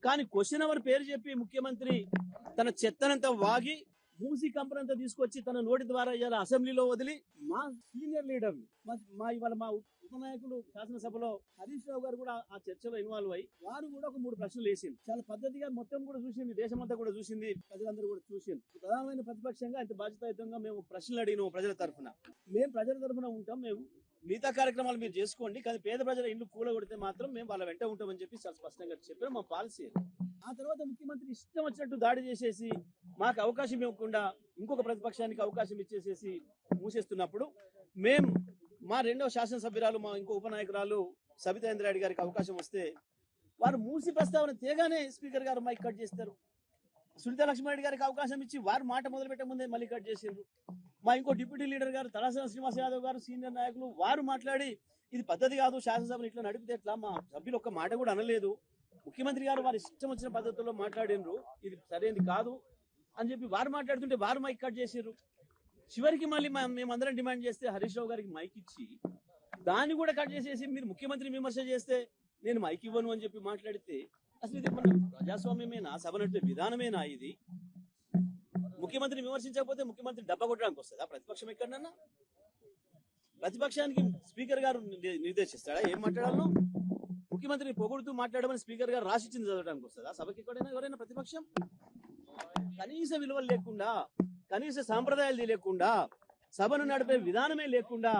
కానీ question hour పేరు చెప్పి ముఖ్యమంత్రి తన చెత్తనంతా వాగి మూసి కంపెనంతా తీసుకొచ్చి తన నోటి ద్వారా ఇవాళ అసెంబ్లీలో వదిలి మా సీనియర్ లీడర్ ఇవాళ మా ఉపనాయకులు శాసనసభలో హరీష్ రావు గారు కూడా ఆ చర్చలో ఇన్వాల్వ్ అయ్యి వారు కూడా ఒక 3 ప్రశ్నలు వేసింది. చాలా పద్ధతిగా మొత్తం కూడా చూసింది, దేశమంతా కూడా చూసింది, ప్రజలందరూ కూడా చూసింది. ప్రధానమైన ప్రతిపక్షంగా ఇంత బాధ్యతాయుతంగా మేము ప్రశ్నలు అడిగినాము. ప్రజల తరఫున మేము ప్రజల తరఫున ఉంటాం, మేము మిగతా కార్యక్రమాలు మీరు చేసుకోండి, కానీ పేద ప్రజల ఇల్లు కూలగొడితే మాత్రం మేము వాళ్ళ వెంట ఉంటామని చెప్పి చాలా స్పష్టంగా చెప్పారు. మా పాలసీ. ఆ తర్వాత ముఖ్యమంత్రి ఇష్టం వచ్చినట్టు దాడి చేసేసి మాకు అవకాశం ఇవ్వకుండా ఇంకొక ప్రతిపక్షానికి అవకాశం ఇచ్చేసేసి మూసేస్తున్నప్పుడు మేము మా రెండవ శాసనసభ్యురాలు మా ఇంకో ఉపనాయకురాలు సబితా ఇంద్రారెడ్డి గారికి అవకాశం వస్తే వారు మూసి ప్రస్తావన తేగానే స్పీకర్ గారు మైక్ కట్ చేస్తారు. సునీతా లక్ష్మారెడ్డి గారికి అవకాశం ఇచ్చి వారు మాట మొదలు పెట్టే ముందే మళ్ళీ కట్ చేసిండ్రు. మా ఇంకో డిప్యూటీ లీడర్ గారు తలాసన శ్రీనివాస్ యాదవ్ గారు సీనియర్ నాయకులు వారు మాట్లాడి ఇది పద్ధతి కాదు, శాసనసభను ఇట్లా నడిపితే ఎట్లా, మా సభ్యులు ఒక్క మాట కూడా అనలేదు, ముఖ్యమంత్రి గారు వారి ఇష్టం వచ్చిన పద్ధతుల్లో మాట్లాడినరు, ఇది సరైనది కాదు అని చెప్పి వారు మాట్లాడుతుంటే వారు మైక్ కట్ చేసారు. చివరికి మళ్ళీ మేమందరం డిమాండ్ చేస్తే హరీష్ రావు గారికి మైక్ ఇచ్చి దాన్ని కూడా కట్ చేసేసి మీరు ముఖ్యమంత్రి విమర్శ చేస్తే నేను మైక్ ఇవ్వను అని చెప్పి మాట్లాడితే అసలు ఇది మన ప్రజాస్వామ్యమేనా, సభ నడిపే విధానమేనా? ఇది ముఖ్యమంత్రిని విమర్శించకపోతే ముఖ్యమంత్రి డబ్బా కొట్టడానికి వస్తుందా ప్రతిపక్షం ఎక్కడన్నా? ప్రతిపక్షానికి స్పీకర్ గారు నిర్దేశిస్తాడా ఏం మాట్లాడాలో? ముఖ్యమంత్రిని పొగుడుతూ మాట్లాడమని స్పీకర్ గారు రాసిచ్చింది చదవడానికి వస్తుందా సభకి ఎక్కడైనా ఎవరైనా ప్రతిపక్షం? కనీస విలువలు లేకుండా, కనీస సాంప్రదాయాలు లేకుండా, సభను నడిపే విధానమే లేకుండా,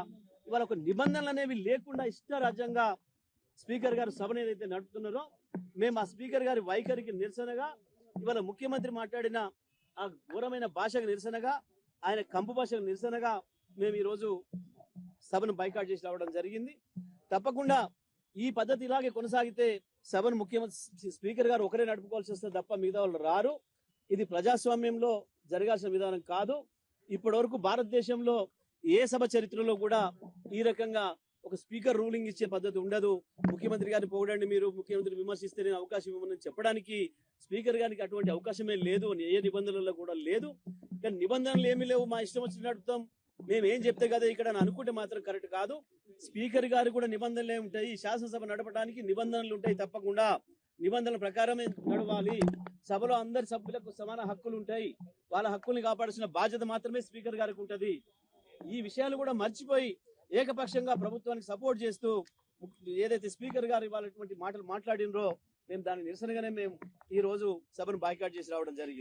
ఇవాళ ఒక నిబంధనలు అనేవి లేకుండా ఇష్టరాజ్యంగా స్పీకర్ గారు సభను ఏదైతే నడుపుతున్నారో మేము ఆ స్పీకర్ గారి వైఖరికి నిరసనగా ఇవాళ ముఖ్యమంత్రి మాట్లాడిన ఆ ఘోరమైన భాషకు నిరసనగా, ఆయన కంపు భాషకు నిరసనగా మేము ఈరోజు సభను బైకాట్ చేసి రావడం జరిగింది. తప్పకుండా ఈ పద్ధతి ఇలాగే కొనసాగితే సభను ముఖ్యమంత్రి స్పీకర్ గారు ఒకరే నడుపుకోవాల్సి వస్తే తప్ప మిగతా వాళ్ళు రారు. ఇది ప్రజాస్వామ్యంలో జరగాల్సిన విధానం కాదు. ఇప్పటి వరకు భారతదేశంలో ఏ సభ చరిత్రలో కూడా ఈ రకంగా ఒక స్పీకర్ రూలింగ్ ఇచ్చే పద్ధతి ఉండదు. ముఖ్యమంత్రి గారిని పొగడండి, మీరు ముఖ్యమంత్రి విమర్శిస్తే నేను అవకాశం ఇవ్వమని చెప్పడానికి స్పీకర్ గారికి అటువంటి అవకాశమే లేదు, ఏ నిబంధనల్లో కూడా లేదు. కానీ నిబంధనలు ఏమీ లేవు, మా ఇష్టం వచ్చి నడుపుతాం, మేము ఏం చెప్తే కదా ఇక్కడ అనుకుంటే మాత్రం కరెక్ట్ కాదు. స్పీకర్ గారు కూడా నిబంధనలే ఉంటాయి, శాసనసభ నడపడానికి నిబంధనలు ఉంటాయి, తప్పకుండా నిబంధనల ప్రకారమే నడవాలి. సభలో అందరి సభ్యులకు సమాన హక్కులు ఉంటాయి, వాళ్ళ హక్కుల్ని కాపాడాల్సిన బాధ్యత మాత్రమే స్పీకర్ గారికి ఉంటది. ఈ విషయాలు కూడా మర్చిపోయి ఏకపక్షంగా ప్రభుత్వానికి సపోర్ట్ చేస్తూ ఏదైతే స్పీకర్ గారు ఇవాళటువంటి మాటలు మాట్లాడినరో మేము దాని నిరసనగానే మేము ఈ రోజు సభను బాయ్కాట్ చేసి రావడం జరిగింది.